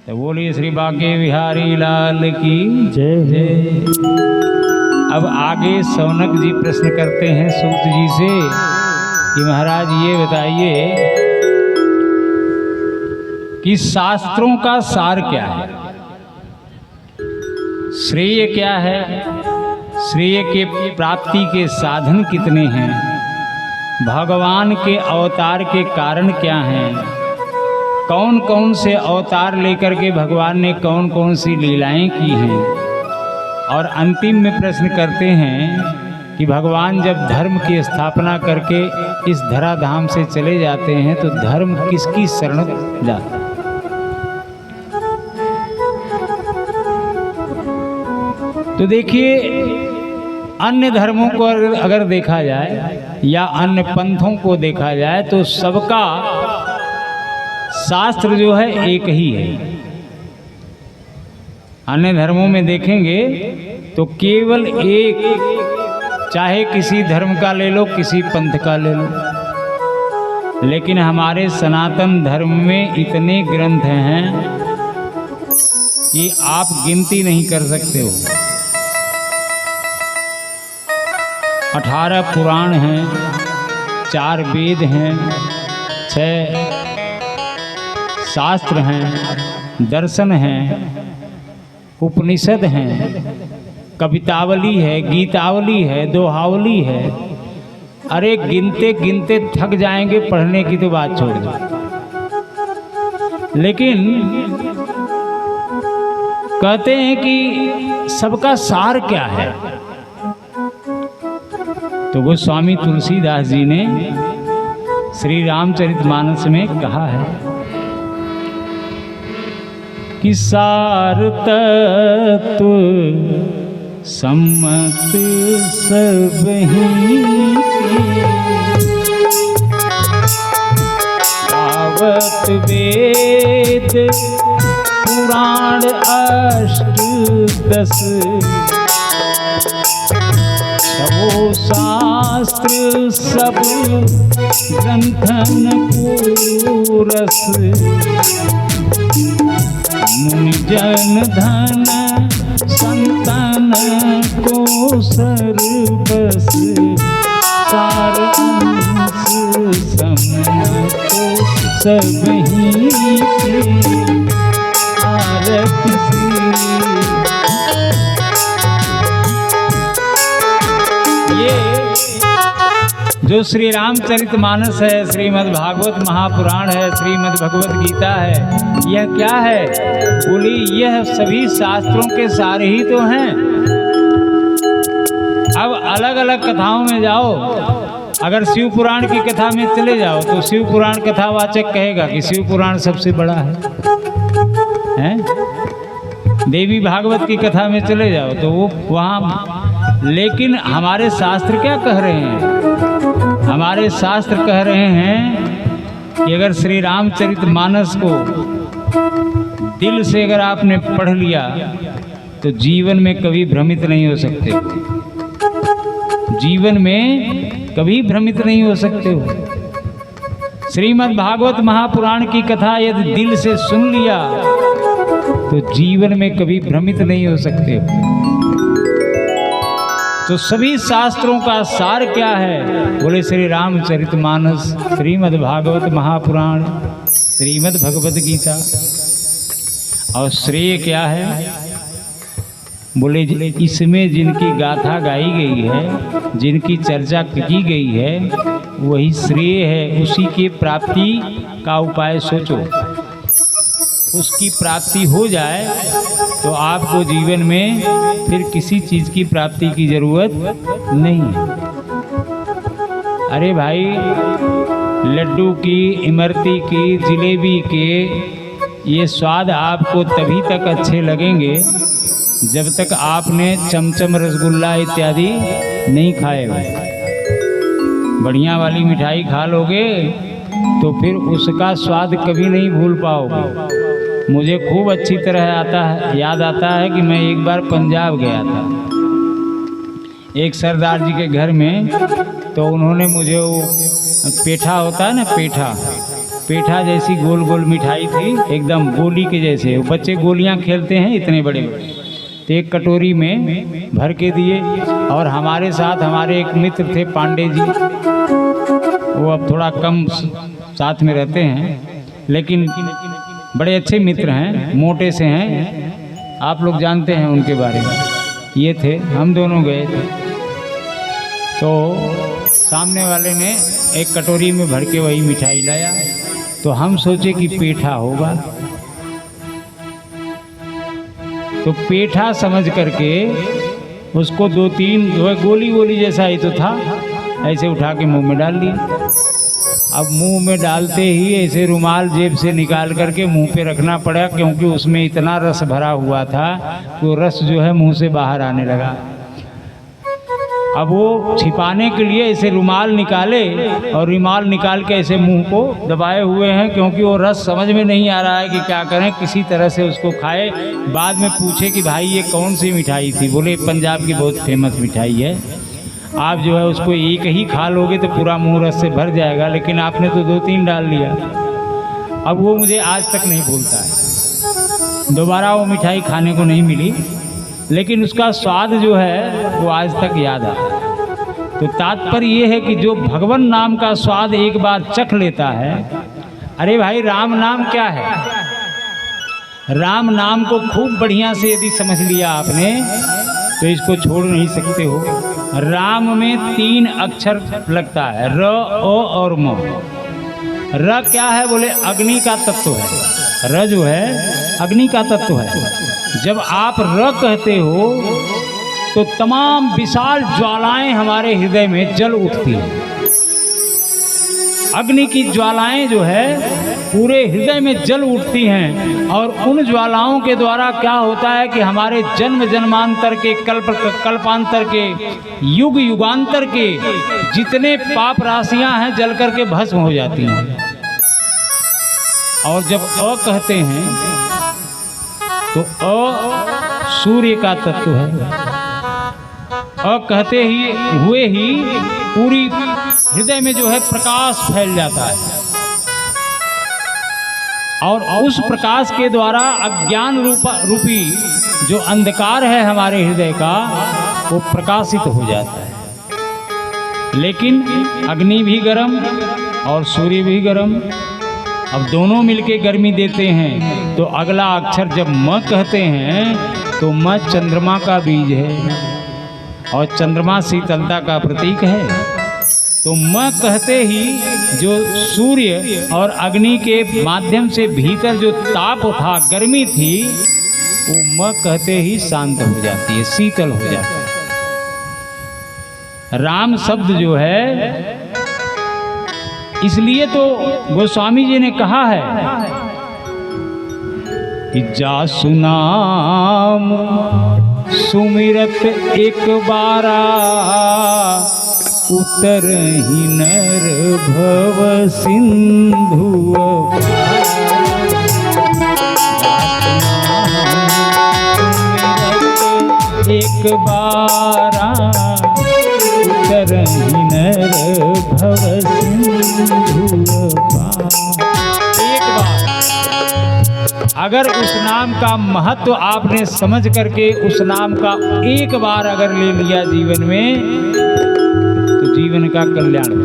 तो बोलिए श्री बांके बिहारी लाल की जय जय। अब आगे शौनक जी प्रश्न करते हैं सूत जी से कि महाराज ये बताइए कि शास्त्रों का सार क्या है, श्रेय क्या है, श्रेय के प्राप्ति के साधन कितने हैं, भगवान के अवतार के कारण क्या हैं, कौन कौन से अवतार लेकर के भगवान ने कौन कौन सी लीलाएं की हैं। और अंतिम में प्रश्न करते हैं कि भगवान जब धर्म की स्थापना करके इस धराधाम से चले जाते हैं तो धर्म किसकी शरण जाता है। तो देखिए, अन्य धर्मों को अगर देखा जाए या अन्य पंथों को देखा जाए तो सबका शास्त्र जो है एक ही है। अन्य धर्मों में देखेंगे तो केवल एक, चाहे किसी धर्म का ले लो, किसी पंथ का ले लो, लेकिन हमारे सनातन धर्म में इतने ग्रंथ हैं कि आप गिनती नहीं कर सकते हो। 18 पुराण हैं, 4 वेद हैं, 6 शास्त्र हैं, दर्शन हैं, उपनिषद हैं, कवितावली है, गीतावली है, दोहावली है। अरे गिनते गिनते थक जाएंगे, पढ़ने की तो बात छोड़ दो। लेकिन कहते हैं कि सबका सार क्या है, तो वो स्वामी तुलसीदास जी ने श्री रामचरितमानस में कहा है कि सार तत्व सम्मत सबहि गावत वेद पुराण 8-10 सबो शास्त्र सब ग्रंथन पूरस मुनि जन धन संतन को सर्वस सार अंश सम्मत सबहि आरत जो श्री रामचरितमानस है, श्रीमद् भागवत महापुराण है, श्रीमद् भगवत गीता है, यह क्या है? बोली यह सभी शास्त्रों के सार ही तो हैं। अब अलग अलग कथाओं में जाओ, अगर शिव पुराण की कथा में चले जाओ तो शिव पुराण कथावाचक कहेगा कि शिव पुराण सबसे बड़ा है? देवी भागवत की कथा में चले जाओ तो वो वहाँ, लेकिन हमारे शास्त्र क्या कह रहे हैं? हमारे शास्त्र कह रहे हैं कि अगर श्री रामचरितमानस को दिल से अगर आपने पढ़ लिया तो जीवन में कभी भ्रमित नहीं हो सकते, जीवन में कभी भ्रमित नहीं हो सकते हो। श्रीमद् भागवत महापुराण की कथा यदि दिल से सुन लिया तो जीवन में कभी भ्रमित नहीं हो सकते हो। तो सभी शास्त्रों का सार क्या है? बोले श्री रामचरितमानस, श्रीमद् भागवत महापुराण, श्रीमद् भगवत गीता। और श्रेय क्या है? बोले इसमें जिनकी गाथा गाई गई है, जिनकी चर्चा की गई है, वही श्रेय है। उसी की प्राप्ति का उपाय सोचो, उसकी प्राप्ति हो जाए तो आपको जीवन में फिर किसी चीज़ की प्राप्ति की जरूरत नहीं है। अरे भाई, लड्डू की, इमरती की, जिलेबी के ये स्वाद आपको तभी तक अच्छे लगेंगे जब तक आपने चमचम, रसगुल्ला इत्यादि नहीं खाए हुए। बढ़िया वाली मिठाई खा लोगे तो फिर उसका स्वाद कभी नहीं भूल पाओगे। मुझे खूब अच्छी तरह याद आता है कि मैं एक बार पंजाब गया था एक सरदार जी के घर में, तो उन्होंने मुझे वो पेठा होता है ना, पेठा, पेठा जैसी गोल गोल मिठाई थी, एकदम गोली के जैसे। बच्चे गोलियां खेलते हैं इतने बड़े बड़े, तो एक कटोरी में भर के दिए। और हमारे साथ हमारे एक मित्र थे पांडे जी, वो अब थोड़ा कम साथ में रहते हैं, लेकिन बड़े अच्छे मित्र हैं, मोटे से हैं, आप लोग जानते हैं उनके बारे में। ये थे, हम दोनों गए थे, तो सामने वाले ने एक कटोरी में भर के वही मिठाई लाया, तो हम सोचे कि पेठा होगा, तो पेठा समझ करके उसको दो तीन गोली गोली जैसा ही तो था, ऐसे उठा के मुंह में डाल लिया। अब मुंह में डालते ही ऐसे रुमाल जेब से निकाल करके मुंह पे रखना पड़ा, क्योंकि उसमें इतना रस भरा हुआ था कि वो रस जो है मुंह से बाहर आने लगा। अब वो छिपाने के लिए ऐसे रुमाल निकाले, और रुमाल निकाल के ऐसे मुंह को दबाए हुए हैं, क्योंकि वो रस समझ में नहीं आ रहा है कि क्या करें, किसी तरह से उसको खाए। बाद में पूछे कि भाई ये कौन सी मिठाई थी? बोले पंजाब की बहुत फेमस मिठाई है, आप जो है उसको एक ही खा लोगे तो पूरा मुंह रस से भर जाएगा, लेकिन आपने तो दो तीन डाल लिया। अब वो मुझे आज तक नहीं भूलता है, दोबारा वो मिठाई खाने को नहीं मिली, लेकिन उसका स्वाद जो है वो आज तक याद आता है। तो तात्पर्य ये है कि जो भगवान नाम का स्वाद एक बार चख लेता है, अरे भाई राम नाम क्या है? राम नाम को खूब बढ़िया से यदि समझ लिया आपने तो इसको छोड़ नहीं सकते हो। राम में 3 अक्षर लगता है, र, ओ और म। र क्या है? बोले अग्नि का तत्व है। र जो है अग्नि का तत्व है। जब आप र कहते हो तो तमाम विशाल ज्वालाएं हमारे हृदय में जल उठती हैं। अग्नि की ज्वालाएं जो है पूरे हृदय में जल उठती हैं, और उन ज्वालाओं के द्वारा क्या होता है कि हमारे जन्म जन्मांतर के, कल्पांतर के, युग युगांतर के जितने पाप राशियां हैं जल करके भस्म हो जाती हैं। और जब अ कहते हैं तो अ सूर्य का तत्व है। अ कहते ही हुए ही पूरी हृदय में जो है प्रकाश फैल जाता है, और उस प्रकाश के द्वारा अज्ञान रूपी जो अंधकार है हमारे हृदय का वो प्रकाशित हो जाता है। लेकिन अग्नि भी गर्म और सूर्य भी गर्म, अब दोनों मिलके गर्मी देते हैं। तो अगला अक्षर जब म कहते हैं तो म चंद्रमा का बीज है, और चंद्रमा शीतलता का प्रतीक है। तो म कहते ही जो सूर्य और अग्नि के माध्यम से भीतर जो ताप था, गर्मी थी, वो म कहते ही शांत हो जाती है, शीतल हो जाती है। राम शब्द जो है, इसलिए तो गोस्वामी जी ने कहा है कि जासु नाम सुमिरत एक बारा, उतर ही नर भव सिंधु। एक बारा उतर ही नर भव सिंधु। एक बार अगर उस नाम का महत्व आपने समझ करके उस नाम का एक बार अगर ले लिया जीवन में, जीवन का कल्याण हो।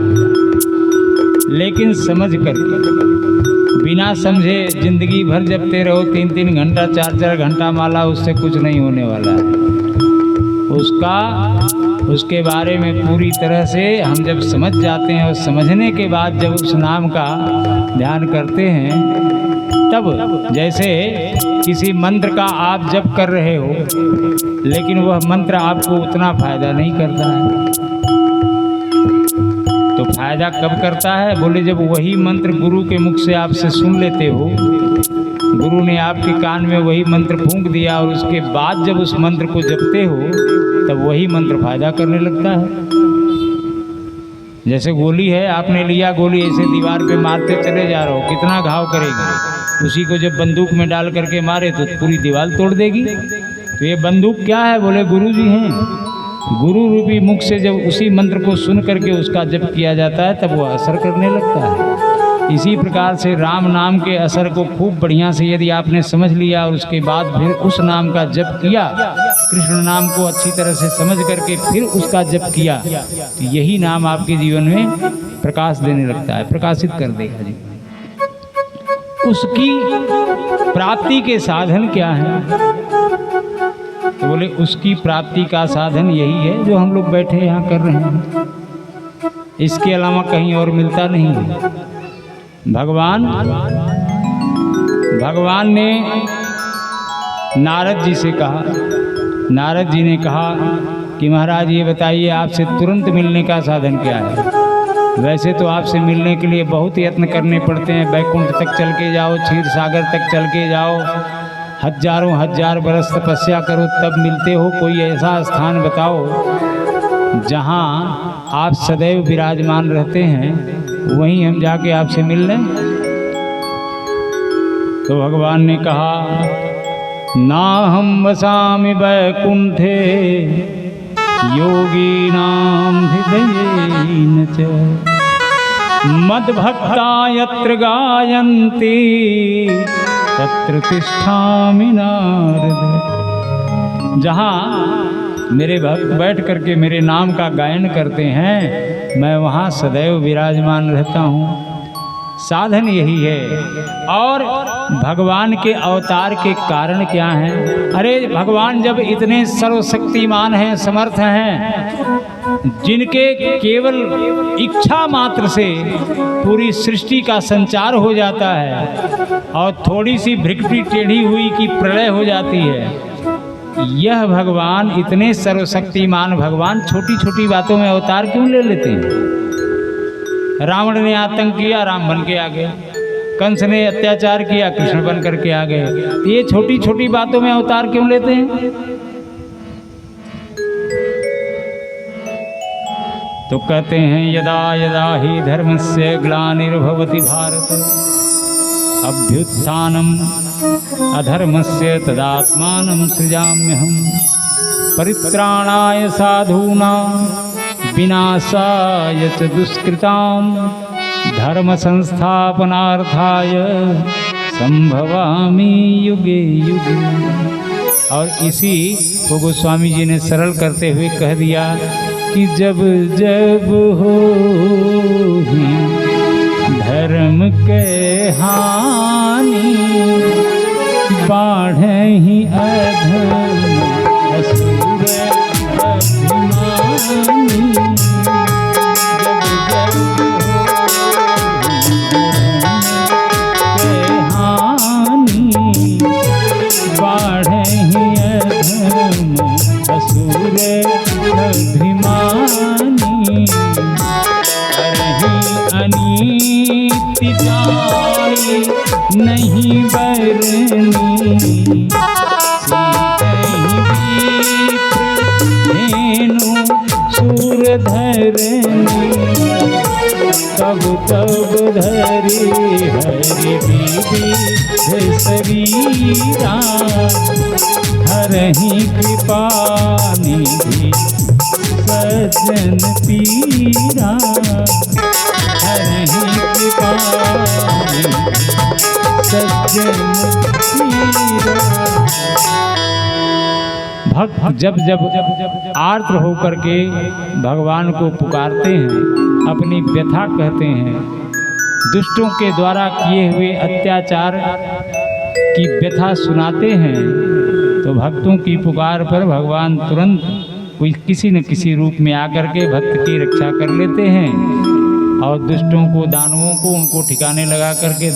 लेकिन समझ करके बिना समझे जिंदगी भर जपते रहो, 3-3 घंटा 4-4 घंटा माला, उससे कुछ नहीं होने वाला है। उसके बारे में पूरी तरह से हम जब समझ जाते हैं, और समझने के बाद जब उस नाम का ध्यान करते हैं, तब जैसे किसी मंत्र का आप जप कर रहे हो, लेकिन वह मंत्र आपको उतना फायदा नहीं करता है। तो फायदा कब करता है? बोले जब वही मंत्र गुरु के मुख से आपसे सुन लेते हो, गुरु ने आपके कान में वही मंत्र फूंक दिया, और उसके बाद जब उस मंत्र को जपते हो तब वही मंत्र फायदा करने लगता है। जैसे गोली है, आपने लिया गोली, ऐसे दीवार पे मारते चले जा रहे हो, कितना घाव करेगी? उसी को जब बंदूक में डाल करके मारे तो पूरी दीवार तोड़ देगी। तो ये बंदूक क्या है? बोले गुरु जी हैं। गुरु रूपी मुख से जब उसी मंत्र को सुन करके उसका जप किया जाता है, तब वो असर करने लगता है। इसी प्रकार से राम नाम के असर को खूब बढ़िया से यदि आपने समझ लिया और उसके बाद फिर उस नाम का जप किया, कृष्ण नाम को अच्छी तरह से समझ करके फिर उसका जप किया, तो यही नाम आपके जीवन में प्रकाश देने लगता है, प्रकाशित कर देगा जी। उसकी प्राप्ति के साधन क्या है? तो बोले उसकी प्राप्ति का साधन यही है जो हम लोग बैठे यहाँ कर रहे हैं, इसके अलावा कहीं और मिलता नहीं है। भगवान ने नारद जी से कहा, नारद जी ने कहा कि महाराज ये बताइए आपसे तुरंत मिलने का साधन क्या है? वैसे तो आपसे मिलने के लिए बहुत यत्न करने पड़ते हैं, बैकुंठ तक चल के जाओ, क्षीर सागर तक चल के जाओ, हजारों हजार बरस तपस्या करो तब मिलते हो। कोई ऐसा स्थान बताओ जहाँ आप सदैव विराजमान रहते हैं, वहीं हम जाके आपसे मिल लें। तो भगवान ने कहा, ना हम वसामि वैकुंठे योगीनां हृदयेन च मद्भक्ता यत्र गायन्ति तत्र तिष्ठामि नारद। जहाँ मेरे भक्त बैठ करके मेरे नाम का गायन करते हैं, मैं वहाँ सदैव विराजमान रहता हूँ। साधन यही है। और भगवान के अवतार के कारण क्या हैं? अरे भगवान जब इतने सर्वशक्तिमान हैं, समर्थ हैं, जिनके केवल इच्छा मात्र से पूरी सृष्टि का संचार हो जाता है और थोड़ी सी भ्रिकुटी टेढ़ी हुई कि प्रलय हो जाती है, यह भगवान इतने सर्वशक्तिमान भगवान छोटी छोटी बातों में अवतार क्यों ले लेते हैं? रावण ने आतंक किया, राम बन के आ गए। कंस ने अत्याचार किया, कृष्ण बन करके आ गए। ये छोटी छोटी बातों में अवतार क्यों लेते हैं? तो कहते हैं, यदा यदा ही धर्मस्य ग्लानिर्भवति भारत अभ्युत्थानम् अधर्मस्य तदात्मानं सृजाम्यहम् परित्राणाय साधूनां विनाशाय च दुष्कृतां धर्म संस्थापनार्थाय संभवामि युगे युगे। और इसी को गोस्वामी जी ने सरल करते हुए कह दिया कि जब जब हो धर्म के हानि बाढ़हि अधर्म असुर अभिमानी। जब जब के हानि बाढ़हि अधर्म असुर अभिमानी। करहि अनीति जाई नहीं बरनी सूर धरनी। तब तब धरे हरि विधि शरीरा हरहि कृपा निधि सज्जन पीरा। हरहि कृपा निधि सज्जन पीरा। भक्त जब जब आर्द्र होकर के भगवान को पुकारते हैं, अपनी व्यथा कहते हैं, दुष्टों के द्वारा किए हुए अत्याचार की व्यथा सुनाते हैं, तो भक्तों की पुकार पर भगवान तुरंत कोई किसी न किसी रूप में आकर के भक्त की रक्षा कर लेते हैं और दुष्टों को, दानवों को, उनको ठिकाने लगा करके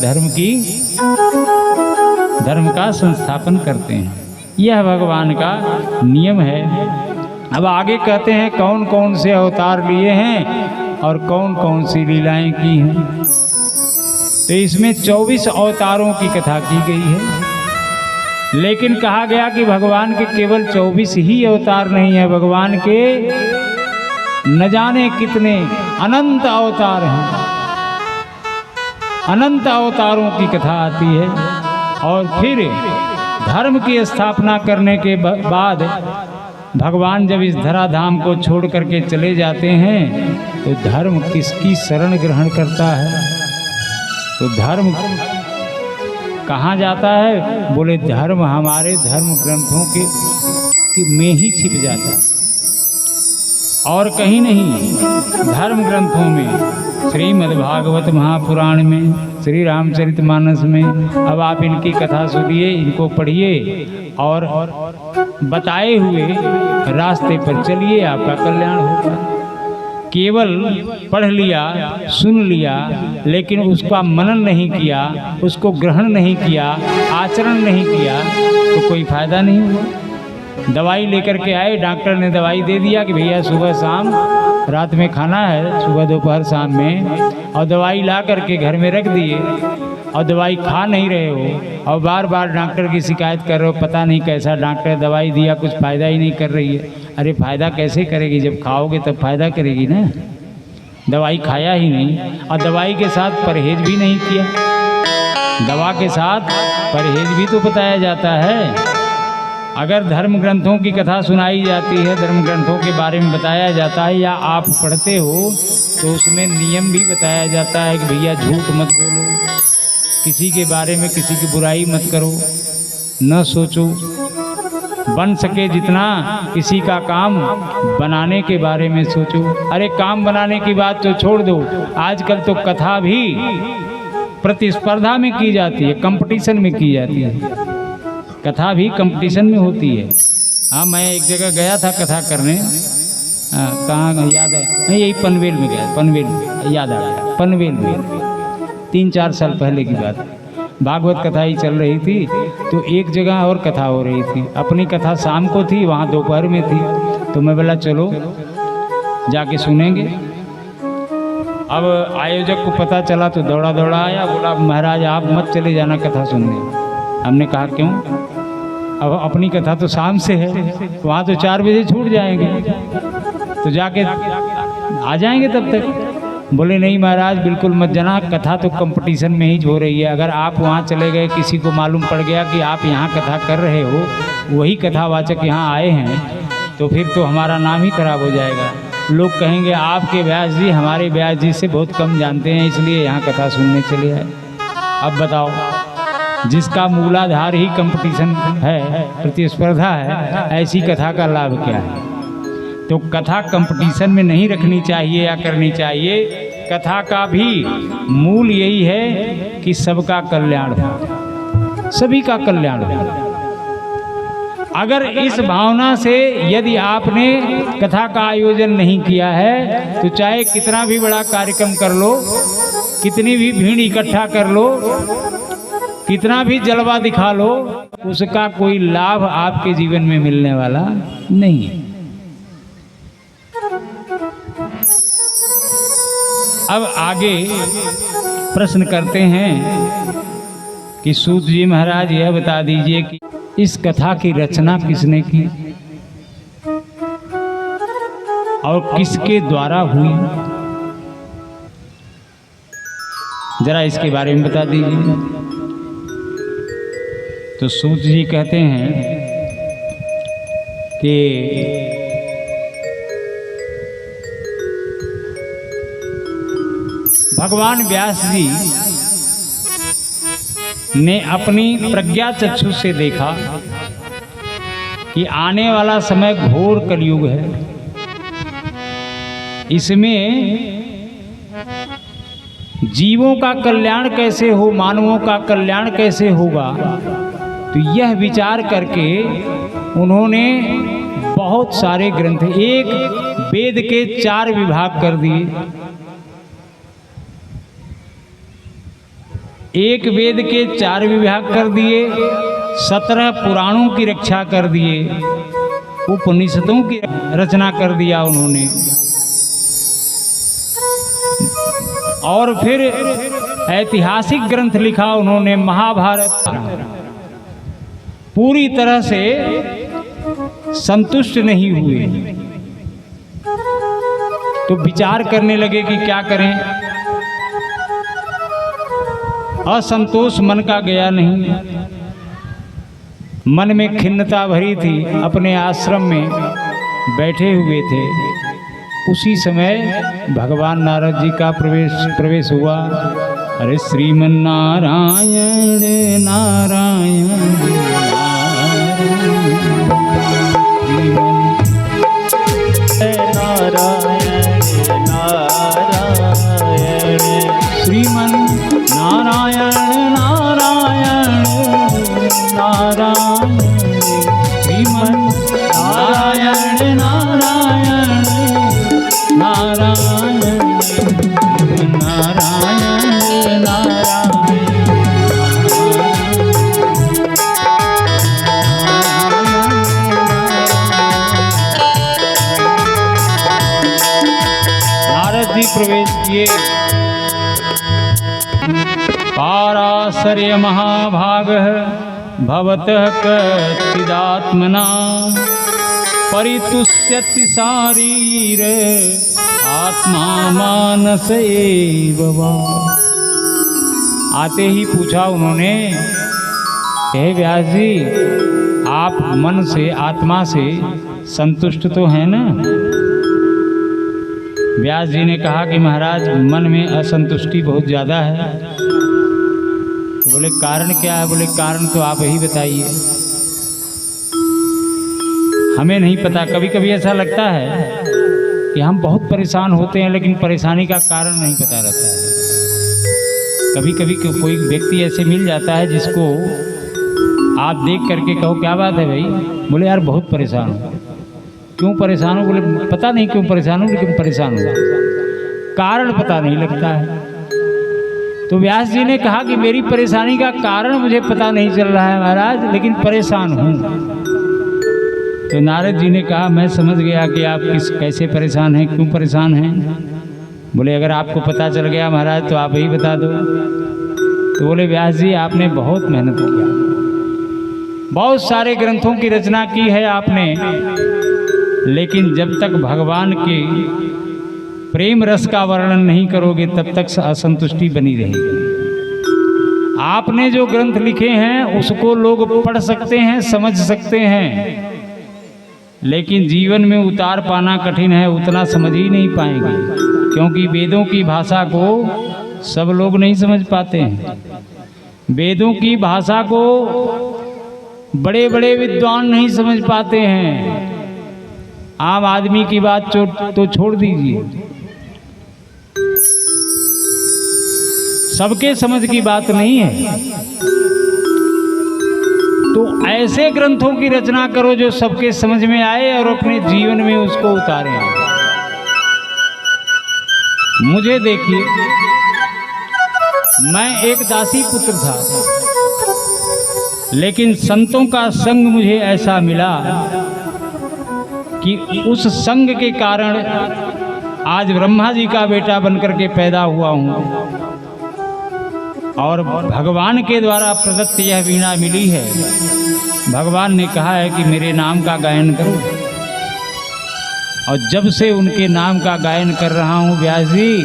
धर्म का संस्थापन करते हैं। यह भगवान का नियम है। अब आगे कहते हैं कौन कौन से अवतार लिए हैं और कौन कौन सी लीलाएं की हैं। तो इसमें 24 अवतारों की कथा की गई है, लेकिन कहा गया कि भगवान के केवल 24 ही अवतार नहीं है, भगवान के न जाने कितने अनंत अवतार हैं। अनंत अवतारों की कथा आती है। और फिर धर्म की स्थापना करने के बाद भगवान जब इस धराधाम को छोड़ करके चले जाते हैं, तो धर्म किसकी शरण ग्रहण करता है? तो धर्म कहाँ जाता है? बोले धर्म हमारे धर्म ग्रंथों के में ही छिप जाता है और कहीं नहीं। धर्म ग्रंथों में, श्रीमद् भागवत महापुराण में, श्री रामचरितमानस में। अब आप इनकी कथा सुनिए, इनको पढ़िए और बताए हुए रास्ते पर चलिए, आपका कल्याण होगा। केवल पढ़ लिया, सुन लिया, लेकिन उसका मनन नहीं किया, उसको ग्रहण नहीं किया, आचरण नहीं किया तो कोई फायदा नहीं हुआ। दवाई लेकर के आए, डॉक्टर ने दवाई दे दिया कि भैया सुबह शाम रात में खाना है, सुबह दोपहर शाम में, और दवाई ला करके घर में रख दिए और दवाई खा नहीं रहे हो और बार बार डॉक्टर की शिकायत कर रहे हो, पता नहीं कैसा डॉक्टर दवाई दिया, कुछ फ़ायदा ही नहीं कर रही है। अरे फ़ायदा कैसे करेगी? जब खाओगे तब फ़ायदा करेगी ना। दवाई खाया ही नहीं और दवाई के साथ परहेज भी नहीं किया। दवा के साथ परहेज भी तो बताया जाता है। अगर धर्म ग्रंथों की कथा सुनाई जाती है, धर्म ग्रंथों के बारे में बताया जाता है या आप पढ़ते हो तो उसमें नियम भी बताया जाता है कि भैया झूठ मत बोलो, किसी के बारे में किसी की बुराई मत करो, न सोचो, बन सके जितना किसी का काम बनाने के बारे में सोचो। अरे काम बनाने की बात तो छोड़ दो, आजकल तो कथा भी प्रतिस्पर्धा में की जाती है, कंपटीशन में की जाती है। कथा भी कंपटीशन में होती है। हाँ, मैं एक जगह गया था कथा करने, कहाँ याद है नहीं, यही पनवेल में गया, पनवेल में याद आ गया, पनवेल में 3-4 साल पहले की बात। भागवत कथा ही चल रही थी तो एक जगह और कथा हो रही थी। अपनी कथा शाम को थी, वहाँ दोपहर में थी, तो मैं बोला चलो जाके सुनेंगे। अब आयोजक को पता चला तो दौड़ा दौड़ा आया, बोला महाराज आप मत चले जाना कथा सुनने। हमने कहा क्यों? अब अपनी कथा तो शाम से है, वहाँ तो 4 बजे छूट जाएंगे, तो जाके आ जाएंगे तब तक। बोले नहीं महाराज बिल्कुल मत जाना, कथा तो कंपटीशन में ही हो रही है। अगर आप वहाँ चले गए, किसी को मालूम पड़ गया कि आप यहाँ कथा कर रहे हो, वही कथावाचक यहाँ आए हैं, तो फिर तो हमारा नाम ही खराब हो जाएगा। लोग कहेंगे आपके व्यास जी हमारे व्यास जी से बहुत कम जानते हैं, इसलिए यहाँ कथा सुनने चले आए। अब बताओ, जिसका मूलाधार ही कंपटीशन है, प्रतिस्पर्धा है, ऐसी कथा का लाभ क्या है? तो कथा कंपटीशन में नहीं रखनी चाहिए या करनी चाहिए। कथा का भी मूल यही है कि सबका कल्याण हो, सभी का कल्याण हो। अगर इस भावना से यदि आपने कथा का आयोजन नहीं किया है तो चाहे कितना भी बड़ा कार्यक्रम कर लो, कितनी भी भीड़ इकट्ठा कर लो, कितना भी जलवा दिखा लो, उसका कोई लाभ आपके जीवन में मिलने वाला नहीं है। अब आगे प्रश्न करते हैं कि सूत जी महाराज यह बता दीजिए कि इस कथा की रचना किसने की और किसके द्वारा हुई, जरा इसके बारे में बता दीजिए। तो सूत जी कहते हैं कि भगवान व्यास जी ने अपनी प्रज्ञा चक्षु से देखा कि आने वाला समय घोर कलयुग है, इसमें जीवों का कल्याण कैसे हो, मानवों का कल्याण कैसे होगा। तो यह विचार करके उन्होंने बहुत सारे ग्रंथ, एक वेद के 4 विभाग कर दिए, एक वेद के 4 विभाग कर दिए, 17 पुराणों की रक्षा कर दिए, उपनिषदों की रचना कर दिया उन्होंने, और फिर ऐतिहासिक ग्रंथ लिखा उन्होंने, महाभारत। पूरी तरह से संतुष्ट नहीं हुए तो विचार करने लगे कि क्या करें। असंतोष मन का गया नहीं, मन में खिन्नता भरी थी। अपने आश्रम में बैठे हुए थे, उसी समय भगवान नारद जी का प्रवेश हुआ अरे श्रीमन्नारायण नारायण श्रीमन नारायण नारायण नारायण श्रीमन नारायण नारायण नारायण नारायण नारद जी प्रवेश किए। पाराशर्य महाभागः भवतः कच्चिदात्मना परितुष्यति शारीर आत्मा मानस एव वा। आते ही पूछा उन्होंने, हे व्यास जी, आप मन से आत्मा से संतुष्ट तो हैं ना? व्यास जी ने कहा कि महाराज मन में असंतुष्टि बहुत ज़्यादा है। तो बोले कारण क्या है? बोले कारण तो आप ही बताइए, हमें नहीं पता। कभी कभी ऐसा लगता है कि हम बहुत परेशान होते हैं लेकिन परेशानी का कारण नहीं पता रहता है। कभी कभी कोई व्यक्ति ऐसे मिल जाता है जिसको आप देख करके कहो क्या बात है भाई? बोले यार बहुत परेशान हूँ। क्यों परेशान हो? बोले पता नहीं क्यों परेशान हूँ, लेकिन परेशान हूँ, कारण पता नहीं लगता है। तो व्यास जी ने कहा कि मेरी परेशानी का कारण मुझे पता नहीं चल रहा है महाराज, लेकिन परेशान हूँ। तो नारद जी ने कहा मैं समझ गया कि आप कैसे परेशान हैं, क्यों परेशान हैं। बोले अगर आपको पता चल गया महाराज तो आप ही बता दो। तो बोले व्यास जी आपने बहुत मेहनत किया, बहुत सारे ग्रंथों की रचना की है आपने, लेकिन जब तक भगवान के प्रेम रस का वर्णन नहीं करोगे तब तक असंतुष्टि बनी रहेगी। आपने जो ग्रंथ लिखे हैं उसको लोग पढ़ सकते हैं, समझ सकते हैं, लेकिन जीवन में उतार पाना कठिन है, उतना समझ ही नहीं पाएंगे, क्योंकि वेदों की भाषा को सब लोग नहीं समझ पाते हैं। वेदों की भाषा को बड़े बड़े विद्वान नहीं समझ पाते हैं। आम आदमी की बात तो छोड़ दीजिए, सबके समझ की बात नहीं है। तो ऐसे ग्रंथों की रचना करो जो सबके समझ में आए और अपने जीवन में उसको उतारें। मुझे देखिए, मैं एक दासी पुत्र था, लेकिन संतों का संग मुझे ऐसा मिला कि उस संग के कारण आज ब्रह्मा जी का बेटा बनकर के पैदा हुआ हूँ और भगवान के द्वारा प्रदत्त यह वीणा मिली है। भगवान ने कहा है कि मेरे नाम का गायन करो, और जब से उनके नाम का गायन कर रहा हूँ व्यास जी,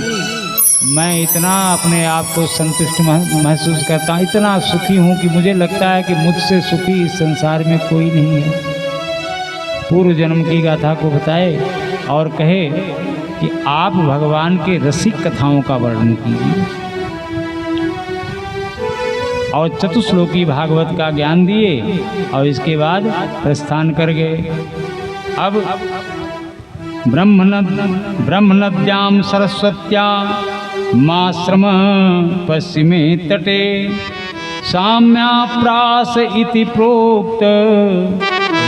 मैं इतना अपने आप को संतुष्ट महसूस करता हूँ, इतना सुखी हूँ कि मुझे लगता है कि मुझसे सुखी इस संसार में कोई नहीं है। पूर्व जन्म की गाथा को बताए और कहे कि आप भगवान के रसिक कथाओं का वर्णन कीजिए, और चतुश्लोकी भागवत का ज्ञान दिए और इसके बाद प्रस्थान कर गए। अब ब्रह्मनद्यां सरस्वत्या माश्रम पश्चिमे तटे साम्याप्रास इति प्रोक्त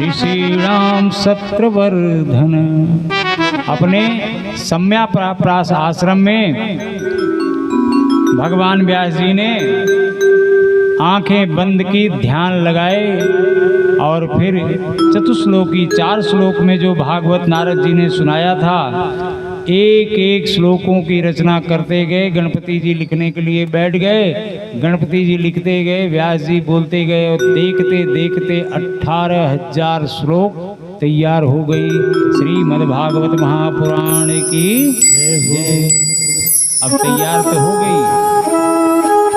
ऋषीणां सत्रवर्धन। अपने सम्याप्रास आश्रम में भगवान व्यास जी ने आंखें बंद की, ध्यान लगाए, और फिर चतुश्लोकी 4 श्लोक में जो भागवत नारद जी ने सुनाया था, एक एक श्लोकों की रचना करते गए। गणपति जी लिखने के लिए बैठ गए, गणपति जी लिखते गए, व्यास जी बोलते गए, और देखते देखते 18,000 श्लोक तैयार हो गई। श्रीमद्भागवत महापुराण की जय। अब तैयार तो हो गई,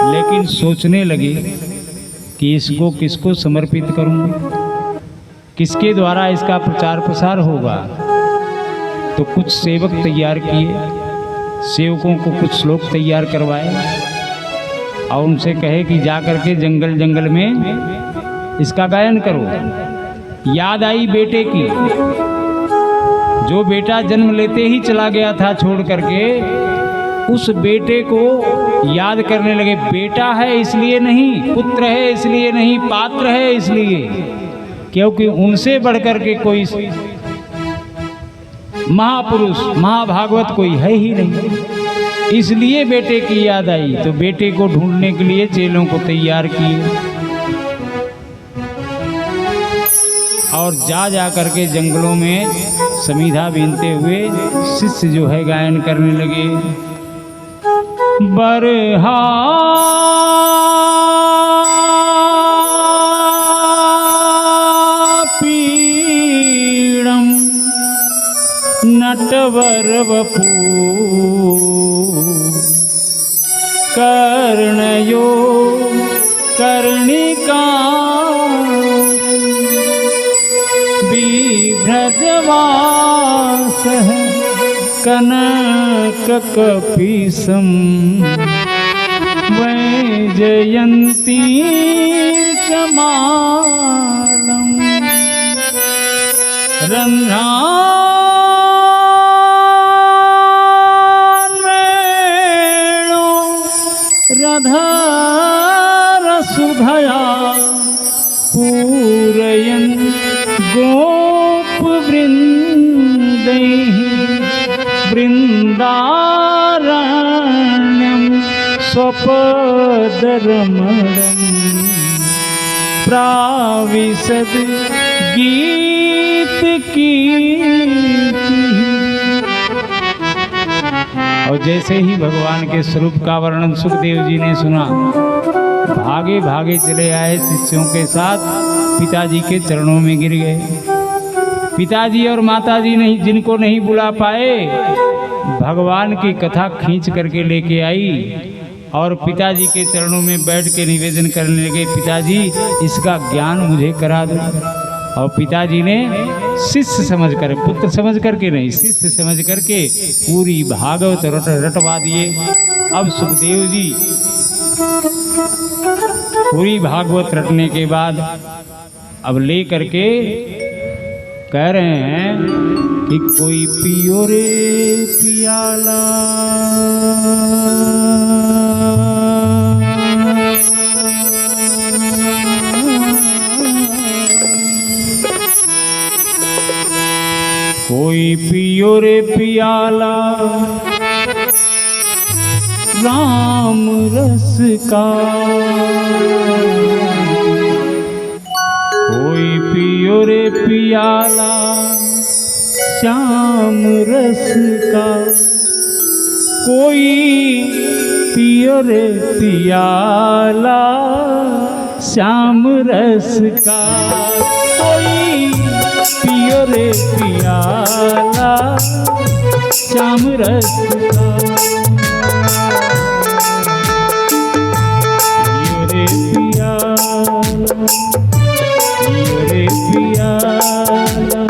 लेकिन सोचने लगे कि इसको किसको समर्पित करूं, किसके द्वारा इसका प्रचार प्रसार होगा। तो कुछ सेवक तैयार किए, सेवकों को कुछ श्लोक तैयार करवाए, और उनसे कहे कि जा करके जंगल जंगल में इसका गायन करो। याद आई बेटे की, जो बेटा जन्म लेते ही चला गया था छोड़ करके, उस बेटे को याद करने लगे। बेटा है इसलिए नहीं, पुत्र है इसलिए नहीं, पात्र है इसलिए, क्योंकि उनसे बढ़कर के कोई महापुरुष महाभागवत कोई है ही नहीं, इसलिए बेटे की याद आई। तो बेटे को ढूंढने के लिए चेलों को तैयार किए और जा करके जंगलों में समीधा बीनते हुए शिष्य जो है गायन करने लगे। बरहा पीड़म नटवर वपू कर्णयो कर्णिका बिभ्रजवास कनक कपीसम वैजयंती कमालम रन्ध्रान्वेणो रधर सुधया पूरयन् गोप वृन्दैः वृन्दारण्यं स्वपदरमणं प्राविशद गीत कीर्ति। और जैसे ही भगवान के स्वरूप का वर्णन सुखदेव जी ने सुना, भागे भागे चले आए शिष्यों के साथ, पिताजी के चरणों में गिर गए। पिताजी और माताजी नहीं, जिनको नहीं बुला पाए, भगवान की कथा खींच करके लेके आई और पिताजी के चरणों में बैठ के निवेदन करने लगे, पिताजी इसका ज्ञान मुझे करा दो। और पिताजी ने शिष्य समझ कर, पुत्र समझ करके नहीं, शिष्य समझ करके पूरी भागवत रटवा दिए। अब सुखदेव जी पूरी भागवत रटने के बाद अब ले करके कह रहे हैं कि कोई पियो रे पियाला, कोई पियो रे पियाला राम रस का, कोई पियो रे पियाला श्याम रस का, कोई पियो रे पियाला श्याम रस का, कोई पियो रे पियाला श्याम रस का। पियो रे पियाला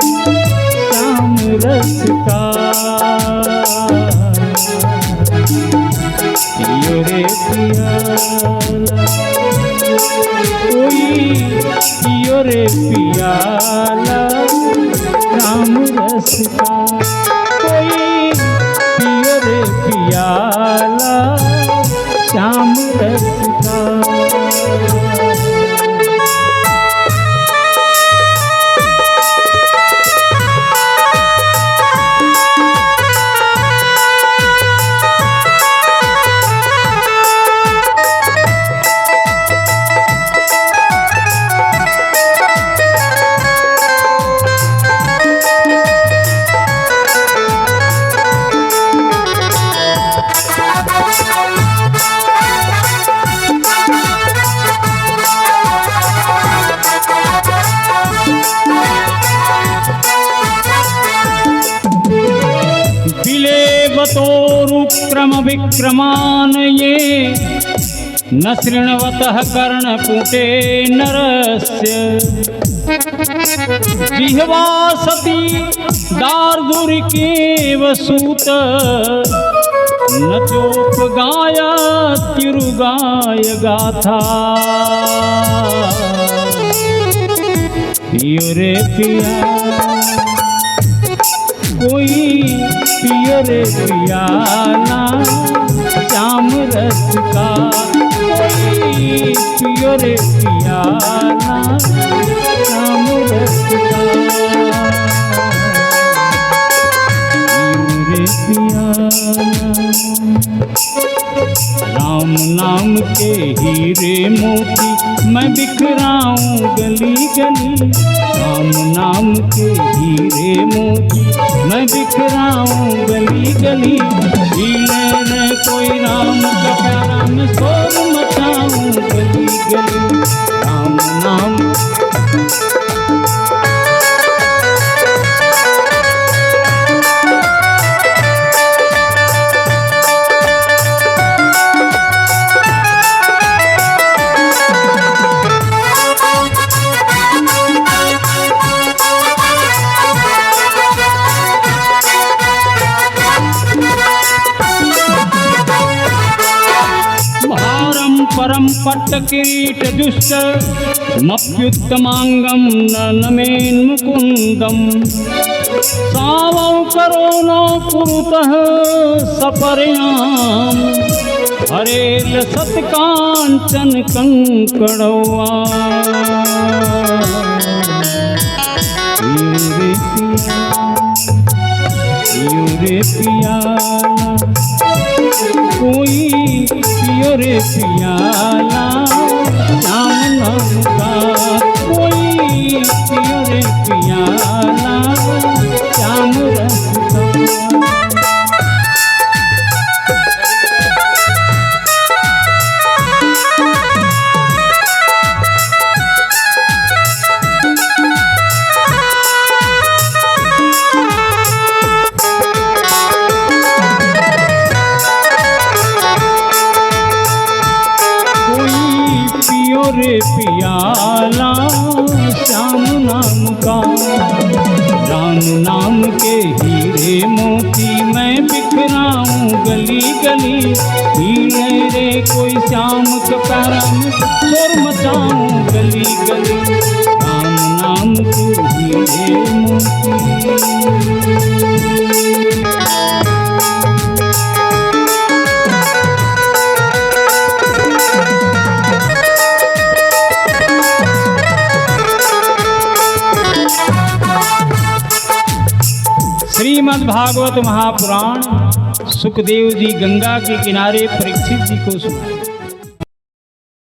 श्याम रस का, पियो रे पियाला, कोई पियो रे पियाला राम रस का, कोई पियो रे पियाला श्याम रस का। तोरुक्रम विक्रमान ये न शृण्वतः कर्णपुटे नरस्य, जिह्वा सती दार्दुरिकेव सूत नचोप गाया तिरुगाय गाथा, पियो रे पिया कोई पियो रे पियाला श्याम रस का, कोई पियो रे पियाला श्याम रस का, पियो रे पियाला। राम नाम के हीरे मोती मैं बिखराऊं गली गली, राम नाम के हीरे मोती मैं बिखराऊं गली गली, हिले रे कोई राम का प्यारा मैं शोर मचाऊं गली गली, राम नाम। परम पट्ट किरीट दुष्ट मप्युत्तमांगम नमेन मुकुंदम, सावौ करो नो कुरुतः सपरिणाम, हरेल सत्कांचन कंकड़वा, पियो रे पिया कोई पियो रे पियाला श्याम नाम का, कोई पियो रे पियाला श्याम रस का। रे पियाला श्याम नाम का, राम नाम के हीरे मोती मैं बिखराऊं गली गली, हीरे रे कोई श्याम का प्यारा शोर मचाऊं गली गली, राम नाम के हीरे मोती। श्रीमद् भागवत महापुराण सुखदेव जी गंगा के किनारे परीक्षित जी को सुना।